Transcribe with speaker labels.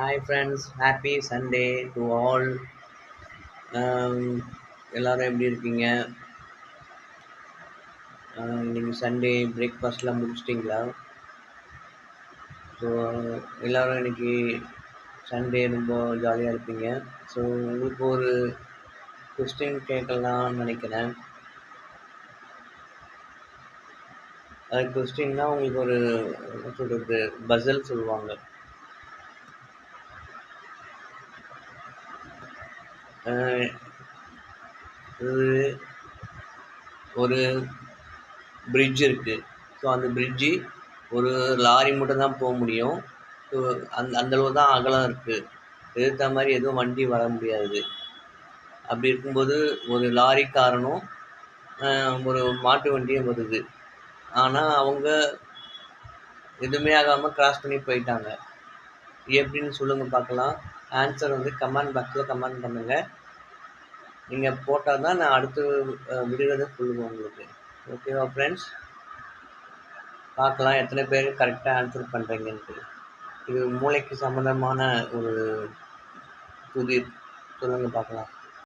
Speaker 1: Hi friends, happy Sunday to all. Um, எல்லாரும் எப்படி இருக்கீங்க? இன்னைக்கு சண்டே பிரேக்ஃபாஸ்ட்லாம் முடிச்சிட்டிங்களா? ஸோ எல்லாரும் இன்னைக்கு சண்டே ரொம்ப ஜாலியாக இருப்பீங்க. ஸோ உங்களுக்கு ஒரு கொஸ்டின் கேட்கலாம்னு நினைக்கிறேன். அது கொஸ்டின்னா உங்களுக்கு ஒரு என்ன சொல்கிறது பசல் சொல்லுவாங்க. அஹ், இது ஒரு பிரிட்ஜ் இருக்குது. ஸோ அந்த பிரிட்ஜி ஒரு லாரி மட்டும் தான் போக முடியும். ஸோ அந்த அளவு தான் அகலம் இருக்குது. எதிர்த்த மாதிரி எதுவும் வண்டி வர முடியாது. அப்படி இருக்கும்போது ஒரு லாரிக்காரனும் ஒரு மாட்டு வண்டியும் வருது. ஆனால் அவங்க எதுவுமே ஆகாமல் கிராஸ் பண்ணி போயிட்டாங்க. எப்படின்னு சொல்லுங்கள் பார்க்கலாம். ஆன்சர் வந்து கமெண்ட் பாக்ஸில் கமெண்ட் பண்ணுங்கள். நீங்கள் போட்டால் தான் நான் அடுத்து விடுறதை சொல்லுவேன் உங்களுக்கு. ஓகேவா ஃப்ரெண்ட்ஸ்? பார்க்கலாம் எத்தனை பேர் கரெக்டாக ஆன்சர் பண்ணுறீங்கன்ட்டு. இது மூளைக்கு சம்மந்தமான ஒரு புதிர். சொல்லுங்கள் பார்க்கலாம்.